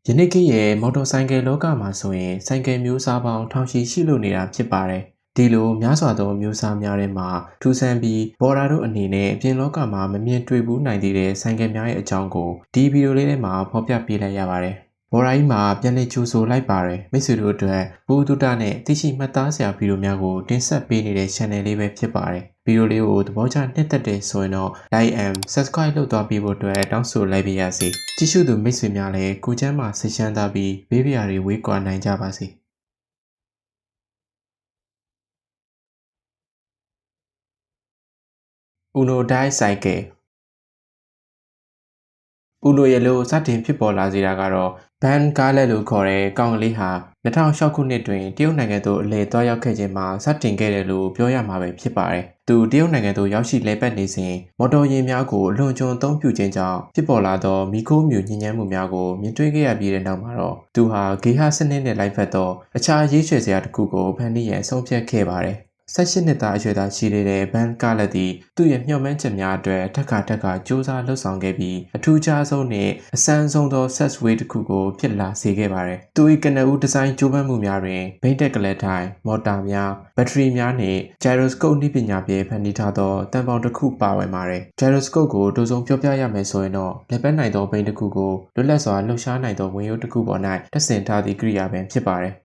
ယနေ့ခေတ်ရဲ့မော်တော်ဆိုင်ကယ်လောကမှာဆိုရင်ဆိုင်ကယ်မျိုးစားပေါင်းထောင်ချီရှိလို့နေတာဖြစ်ပါတယ်။ဒီလိုများစွာသောမျိုးစားများထဲမှာထူးဆန်းပြီးဘော်ဒါတို့အနေနဲ့အပြင်လောကမှာမမြင်တွေ့ဘူးနိုင်သေးတဲ့ဆိုင်ကယ်များရဲ့အကြောင်းကိုဒီဗီဒီယိုလေးထဲမှာဖော်ပြပေးလိုက်ရပါတယ်။ဘော်ဒါကြီးမှာပြန်လည်ကြိုဆိုလိုက်ပါတယ်။မိတ်ဆွေတို့အတွက်ဘူတုတနဲ့သိရှိမှတ်သားစရာဗီဒီယိုများကိုတင်ဆက်ပေးနေတဲ့ channel လေးပဲဖြစ်ပါတယ်။ဗီဒီယိုလေးကိုသဘောကျနှစ်သက်တဲ့ဆိုရင်တော့ like and subscribe လုပ်သွားပေးဖို့အတွက်တောင်းဆိုလိုက်ပါရစေ။ကြည့်ရှုသူမိတ်ဆွေများလည်းကိုချမ်းမှာစိတ်ချမ်းသာပြီးဘေးပရာတွေဝေးကွာနိုင်ကြပါစေ။ Uno Die Cycle Uno ရဲ့လို့စတင်ဖြစ်ပေါ်လာစေတာကတော့ဘန်ကားလက်လို့ခေါ်တဲ့ကောင်ကလေးဟာ2006ခုနှစ်တွင်တရုတ်နိုင်ငံသို့အလည်သွားရောက်ခဲ့ခြင်းမှာစတင်ခဲ့တယ်လို့ပြောရမှာပဲဖြစ်ပါတယ်။သူတရုတ်နိုင်ငံသို့ရောက်ရှိလဲပတ်နေစဉ်မော်တော်ယာဉ်များကိုအလွန်ကျွံအသုံးပြုခြင်းကြောင့်ဖြစ်ပေါ်လာသောမီခိုးမြူညဉ့်ဉန်းမှုများကိုမြင်တွေ့ခဲ့ရပြီးတဲ့နောက်မှာတော့သူဟာဂေဟစနစ်နဲ့လိုက်ဖက်သောအခြားရေးချယ်စရာတစ်ခုကိုဖန်တီးရန်ဆုံးဖြတ်ခဲ့ပါတယ်။18နှစ်သားအရွယ်သားရှိတဲ့ဘန်ကားလက်သည်သူ့ရဲ့မျှော်မှန်းချက်များအတွက်ထပ်ခါစူးစမ်းလှုပ်ဆောင်ခဲ့ပြီးအထူးခြားဆုံးနဲ့အဆန်းဆုံးသော sex way တစ်ခုကိုဖြစ်လာစေခဲ့ပါတယ်။သူ၏ကနဦးဒီဇိုင်းကြိုးပမ်းမှုများတွင်ဘိန်းတက်ကလေးထိုင်မော်တာများဘက်ထရီများနှင့် gyroscope နည်းပညာဖြင့်ဖန်တီးထားသောတန်ပေါင်းတစ်ခုပါဝင်ပါတယ်။ gyroscope ကိုတိုးဆုံးပြောပြရမယ်ဆိုရင်တော့လက်ပတ်နိုင်သောဘိန်းတစ်ခုကိုလွတ်လပ်စွာလှုပ်ရှားနိုင်သောဝင်ရိုးတစ်ခုပေါ်၌တပ်ဆင်ထားသည့်ကိရိယာပင်ဖြစ်ပါတယ်။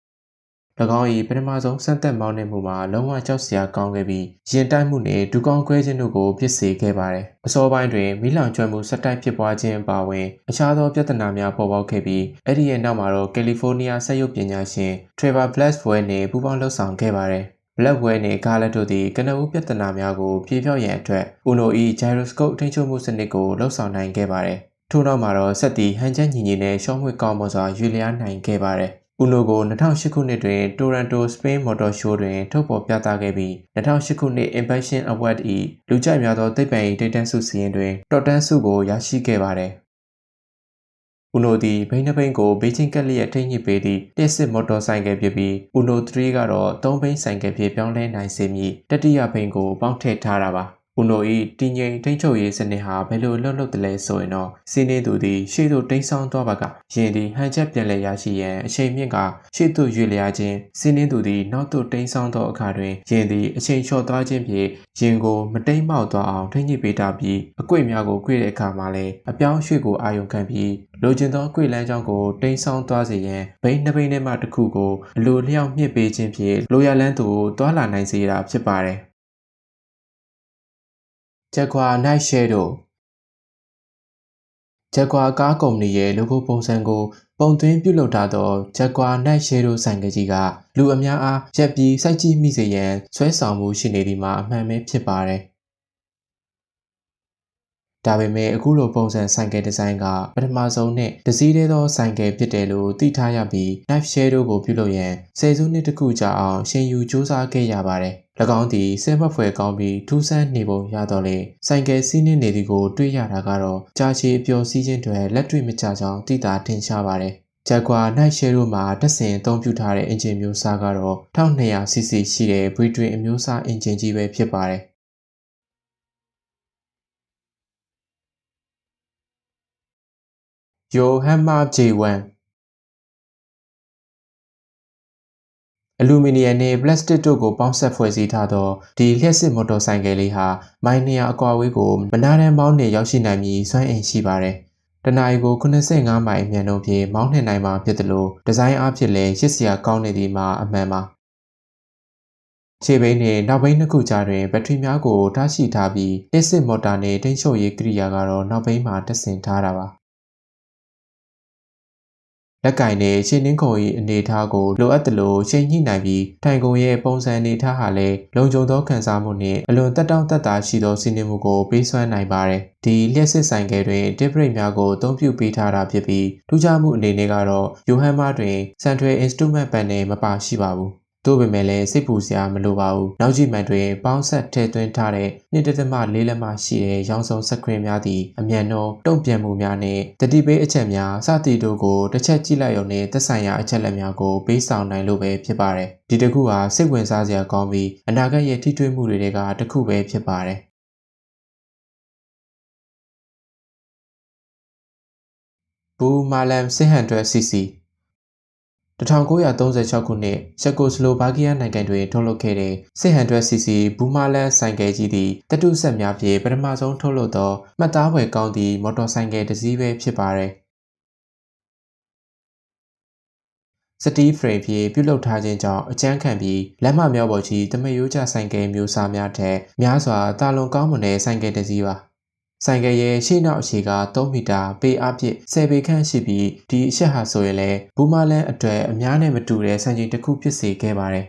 ၎င်း၏ပထမဆုံးစမ်းသပ်မောင်းနှင်မှုမှာလုံးဝကြောက်စရာကောင်းခဲ့ပြီးရင်တိုက်မှုနှင့်ဒူကောင်းခွဲခြင်းတို့ကိုဖြစ်စေခဲ့ပါတယ်။အစောပိုင်းတွင်မီးလောင်ကျွမ်းမှုဆက်တိုက်ဖြစ်ပွားခြင်းအပါအဝင်အခြားသောပြဿနာများပေါ်ပေါက်ခဲ့ပြီးအဲ့ဒီရဲ့နောက်မှာတော့ကယ်လီဖိုးနီးယားစက်ရုပ်ပညာရှင် Trevor Blackwell နှင့်ပူးပေါင်းလှုပ်ဆောင်ခဲ့ပါတယ်။ Blackwell နှင့်ကားလက်တို့သည်ကနဦးပြဿနာများကိုပြေပြောက်ရန်အတွက် Uno ၏ gyroscope ထိန်းချုပ်မှုစနစ်ကိုလှုပ်ဆောင်နိုင်ခဲ့ပါတယ်။ထို့နောက်မှာတော့ဆက်သည်ဟန်ချက်ညီညီနဲ့ရှော့မွေ့ကောင်းမွန်စွာရွေ့လျားနိုင်ခဲ့ပါတယ်။ Uno ကို2008ခုနှစ်တွင်တိုရန်တို Spain Motor Show တွင်ထုတ်ဖော်ပြသခဲ့ပြီး2008ခုနှစ် Invention Award ၏လူကြိုက်များသောသိပ္ပံ၏ထိပ်တန်းဆုစီးရင်တွင်တော့တန်းဆုကိုရရှိခဲ့ပါတယ်။ Uno သည်ဘိန်းနှဘိန်းကိုဘေးချင်းကက်လျက်ထိန်းညှိပေးသည့်လျှက်စစ်မော်တော်ဆိုင်ကယ်ဖြစ်ပြီး Uno 3ကတော့3ဘိန်းဆိုင်ကယ်ဖြင့်ပြောင်းလဲနိုင်စေမည့်တတိယဘိန်းကိုပေါင်းထည့်ထားတာပါ။ Uno ၏တည်ငြိမ်ထိန်းချုပ်ရေးစနစ်ဟာဘယ်လိုလုပ်တယ်လဲဆိုရင်တော့စီးနှင်းသူသည်ရှေ့သို့တိမ်းဆောင်းသွားပါကယင်သည်ဟန်ချက်ပြန်လည်ရရှိရန်အချိန်မြင့်ကရှေ့သို့ရွေ့လျားခြင်းစီးနှင်းသူသည်နောက်သို့တိမ်းဆောင်းသောအခါတွင်ယင်သည်အချိန်လျှော့သွားခြင်းဖြင့်ယင်ကိုမတိမ်းမောက်သွားအောင်ထိန်းညှိပေးထားပြီးအကွေ့များကိုကွေ့တဲ့အခါမှာလည်းအပြောင်းရွှေ့ကိုအာရုံခံပြီးလိုချင်သောအကွေ့လမ်းကြောင်းကိုတိမ်းဆောင်းသွားစေရန်ဘိန်းနှစ်ဘိန်းထဲမှတစ်ခုကိုအလိုလျောက်မြင့်ပေးခြင်းဖြင့်လိုရာလန်းသို့သွားလာနိုင်စေတာဖြစ်ပါတယ်။ Jaguar Night Shadow Jaguar ကားကုမ္ပဏီရဲ့ logo ပုံစံကိုပုံသွင်းပြုလုပ်ထားသော Jaguar Night Shadow ဆိုင်ကယ်ကြီးကလူအများအားရက်ပြီးစိုက်ကြည့်မိစေရန်ဆွဲဆောင်မှုရှိနေသည်မှာအမှန်ပဲဖြစ်ပါတယ်။ဒါပေမဲ့အခုလိုပုံစံဆိုင်ကယ်ဒီဇိုင်းကပထမဆုံးနဲ့တစည်းတည်းသောဆိုင်ကယ်ဖြစ်တယ်လို့သိထားရပြီး Night Shadow ကိုပြုလုပ်ရန်ဆယ်စုနှစ်တစ်ခုကြာအောင်ရှင်ယူစူးစမ်းခဲ့ရပါတယ်။၎င်းသည်ဆဲမဖွယ်ကောင်းပြီးထူးဆန်းနေပုံရတော့လေဆိုင်ကယ်စီးနှင်းနေသည်ကိုတွေ့ရတာကတော့ကြာရှည်အပျော်စီးခြင်းတွေလက်တွေ့မကျကြောင်းသိသာထင်ရှားပါတယ်။ Jaguar Night Shadow မှာတပ်ဆင်အသုံးပြုထားတဲ့အင်ဂျင်မျိုးစားကတော့1200cc ရှိတဲ့ British အမျိုးအစားအင်ဂျင်ကြီးပဲဖြစ်ပါတယ်။ Yokohama J1 အလူမီနီယံနှင့်ပလတ်စတစ်တို့ကိုပေါင်းစပ်ဖွဲ့စည်းထားသောဒီလျှက်စစ်မော်တော်ဆိုင်ကယ်လေးဟာမိုင်200အကွာအဝေးကိုမနားတမ်းမောင်းနှင်ရောက်ရှိနိုင်ပြီးစွမ်းအင်ရှိပါတယ်။တနအီကို85မိုင်အမြန်နှုန်းဖြင့်မောင်းနှင်နိုင်မှာဖြစ်သလိုဒီဇိုင်းအားဖြင့်လည်းရစ်စရာကောင်းနေသည်မှာအမှန်ပါ။ခြေဘိန်းနှင့်နောက်ဘိန်းနှစ်ခုကြားတွင်ဘက်ထရီများကိုထားရှိထားပြီးလျှက်စစ်မော်တာနှင့်ထိန်းချုပ်ရေးကိရိယာကတော့နောက်ဘိန်းမှာတပ်ဆင်ထားတာပါ။လက်ကင်နဲ့ရှင်းနှင်းခုံ၏အနေအထားကိုလိုအပ်သလိုချိန်ညှိနိုင်ပြီးထိုင်ကုန်ရဲ့ပုံစံအနေအထားဟာလည်းလုံခြုံသောခံစားမှုနှင့်အလွန်တက်တောင့်တက်တာရှိသောစီးနှင်းမှုကိုပေးစွမ်းနိုင်ပါတယ်။ဒီလျှက်စစ်ဆိုင်ကယ်တွင်တစ်ဘရိတ်များကိုအသုံးပြုပေးထားတာဖြစ်ပြီးထူးခြားမှုအနေနဲ့ကတော့ယိုဟန်မာတွင် Central Instrument Panel မပါရှိပါဘူး။သို့ပေမဲ့လည်းစိတ်ပူစရာမလိုပါဘူး။နောက်ကြည့်မှန်တွင်ပေါင်းဆက်ထည့်သွင်းထားတဲ့2.4လက်မရှိတဲ့ရောင်စုံစကရင်များသည့်အမြန်နှုန်းတုံ့ပြန်မှုများနှင့်တတိပေးအချက်များစသည်တို့ကိုတစ်ချက်ကြည့်လိုက်ရုံနဲ့သက်ဆိုင်ရာအချက်လက်များကိုပေးဆောင်နိုင်လို့ပဲဖြစ်ပါတယ်။ဒီတစ်ခုဟာစိတ်ဝင်စားစရာကောင်းပြီးအနာဂတ်ရဲ့ထိတွေ့မှုတွေကတစ်ခုပဲဖြစ်ပါတယ်။ ဘူးမာလမ် 600cc 1936 ခုနှစ်ချက်ကိုစလိုဗားကီးယားနိုင်ငံတွင်ထုတ်လုပ်ခဲ့တဲ့ 600cc ဘူးမာလန်ဆိုင်ကယ်ကြီးသည်တတုဆက်များဖြင့်ပထမဆုံးထုတ်လုပ်သောမှတ်သားဖွယ်ကောင်းသည့်မော်တော်ဆိုင်ကယ်တစ်စီးပဲဖြစ်ပါတယ်စတီးဖရိမ်ဖြင့်ပြုလုပ်ထားခြင်းကြောင့်အကျန်းခံပြီးလမ်းမများပေါ်ရှိတမရိုးကျဆိုင်ကယ်မျိုးစားများထက်များစွာတာလွန်ကောင်းမွန်တဲ့ဆိုင်ကယ်တစ်စီးပါဆိုင်ကယ်ရဲ့ရှေ့နောက်အခြေက3မီတာပေအားဖြင့်10ပေခန့်ရှိပြီးဒီအချက်ဟာဆိုရင်လည်းဘူးမာလန်အတွက်အများနဲ့မတူတဲ့စံချိန်တစ်ခုဖြစ်စေခဲ့ပါတယ်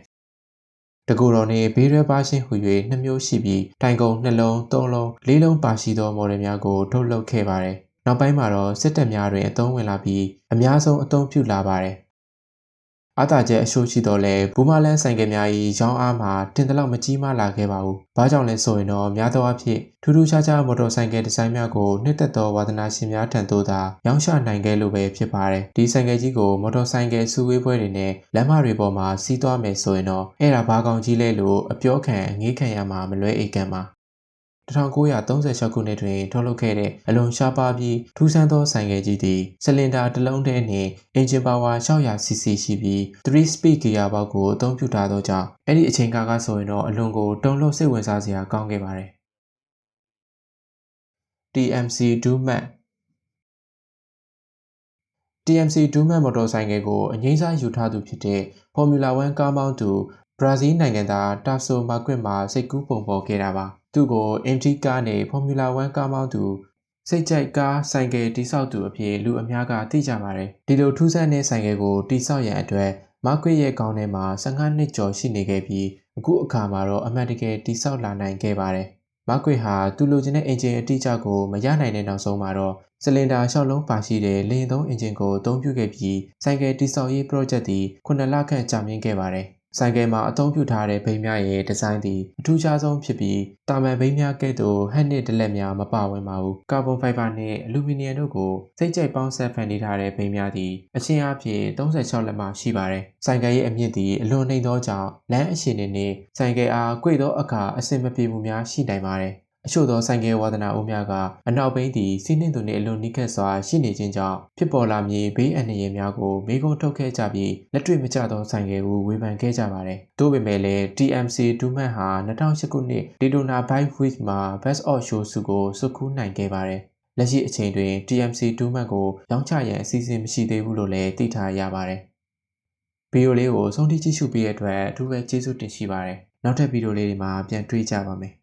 တကူတော်နှင့်ဘေးရဲပါရှင်းဟူ၍2မျိုးရှိပြီးတိုင်ကုန်2လုံး3လုံး4လုံးပါရှိသောမော်ဒယ်များကိုထုတ်လုပ်ခဲ့ပါတယ်နောက်ပိုင်းမှာတော့စစ်တပ်များတွင်အသုံးဝင်လာပြီးအများဆုံးအသုံးပြုလာပါတယ်အားသာချက်အရှိုးရှိတော့လဲဘူးမာလန်ဆိုင်ကယ်များ၏ရောင်းအားမှာတင်တလောက်မကြီးမားလာခဲ့ပါဘူး။ဘာကြောင့်လဲဆိုရင်တော့များသောအားဖြင့်ထူးထူးခြားခြားမော်တော်ဆိုင်ကယ်ဒီဇိုင်းများကိုနှစ်သက်သောဝါသနာရှင်များထံသို့သာရောင်းချနိုင်ခဲ့လို့ပဲဖြစ်ပါတယ်။ဒီဆိုင်ကယ်ကြီးကိုမော်တော်ဆိုင်ကယ်စုဝေးပွဲတွေနဲ့လမ်းမတွေပေါ်မှာစီးသွားမယ်ဆိုရင်တော့အဲ့ဒါဘာကောင်ကြီးလဲလို့အပြောခံအငေးခံရမှာမလွဲအိတ်ကံပါ။1936ခုနှစ်တွင်ထုတ်လုပ်ခဲ့တဲ့အလွန်ရှားပါးပြီးထူးဆန်းသောဆိုင်ကယ်ကြီးသည်စလင်ဒါတစ်လုံးတည်းနှင့်အင်ဂျင်ပါဝါ 600cc ရှိပြီး3 speed gear box ကိုအသုံးပြုထားသောကြောင့်အဲ့ဒီအချိန်ကာလဆိုရင်တော့အလွန်ကိုတုန်လှုပ်စိတ်ဝင်စားစရာကောင်းခဲ့ပါတယ် TMC Dumat TMC Dumat မော်တော်ဆိုင်ကယ်ကိုအငိမ့်စားယူထားသူဖြစ်တဲ့ Formula 1ကားမောင်းသူဘရာဇီးနိုင်ငံသားတာဆိုမာကွစ်မှာစိတ်ကူးပုံပေါ်ခဲ့တာပါသူကို MT ကားနဲ့ Formula 1ကားမောင်းသူစိတ်ကြိုက်ကားဆိုင်ကယ်တိဆောက်သူအဖြစ်လူအများကသိကြပါတယ်ဒီလိုထူးဆန်းတဲ့ဆိုင်ကယ်ကိုတိဆောက်ရန်အတွက်မာကွစ်ရဲ့ခေါင်းထဲမှာ15နှစ်ကျော်ရှိနေခဲ့ပြီးအခုအခါမှာတော့အမှန်တကယ်တိဆောက်လာနိုင်ခဲ့ပါတယ်မာကွစ်ဟာသူလိုချင်တဲ့အင်ဂျင်အတိအကျကိုမရနိုင်တဲ့နောက်ဆုံးမှာတော့စလင်ဒါ6လုံးပါရှိတဲ့လေယာဉ်သုံးအင်ဂျင်ကိုအသုံးပြုခဲ့ပြီးဆိုင်ကယ်တိဆောက်ရေး project သည်9လခန့်ကြာမြင့်ခဲ့ပါတယ်ဆိုင်ကယ်မှာအသုံးပြုထားတဲ့ဘိန်းများရဲ့ဒီဇိုင်းသည်အထူးခြားဆုံးဖြစ်ပြီးတာမန်ဘိန်းများကဲ့သို့ဟက်နစ်ဒလက်များမပါဝင်ပါဘူးကာဗွန်ဖိုက်ဘာနှင့်အလူမီနီယံတို့ကိုစိတ်ကြိုက်ပေါင်းဆက်ဖန်တီးထားတဲ့ဘိန်းများသည်အချင်းအားဖြင့်36လက်မှရှိပါတယ်ဆိုင်ကယ်ရဲ့အမြင့်သည်အလွန်နှိမ်သောကြောင့်လမ်းအရှင်နှင့်ဆိုင်ကယ်အား꿰သောအခါအဆင်မပြေမှုများရှိနိုင်ပါတယ်အချို့သောဆိုင်ကယ်ဝါသနာဦးများကအနောက်ဘိန်းသည်စီးနှင်းသူနှင့်အလွန်နီးကပ်စွာရှိနေခြင်းကြောင့်ဖြစ်ပေါ်လာမည့်ဘေးအန္တရာယ်များကိုမေးခွန်းထုတ်ခဲ့ကြပြီးလက်တွေ့မကျသောဆိုင်ကယ်ကိုဝေဖန်ခဲ့ကြပါတယ်။သို့ပေမဲ့လည်း TMC Dumat ဟာ2008ခုနှစ် Daytona Bike Week မှာ Best of Show ဆုကိုဆွတ်ခူးနိုင်ခဲ့ပါတယ်။လက်ရှိအချိန်တွင် TMC Dumat ကိုရောင်းချရန်အစီအစဉ်မရှိသေးဘူးလို့လည်းသိထားရပါတယ်။ဗီဒီယိုလေးကိုဆုံးထိကြည့်ရှုပေးတဲ့အတွက်အထူးပဲကျေးဇူးတင်ရှိပါတယ်။နောက်ထပ်ဗီဒီယိုလေးတွေမှာပြန်တွေ့ကြပါမယ်။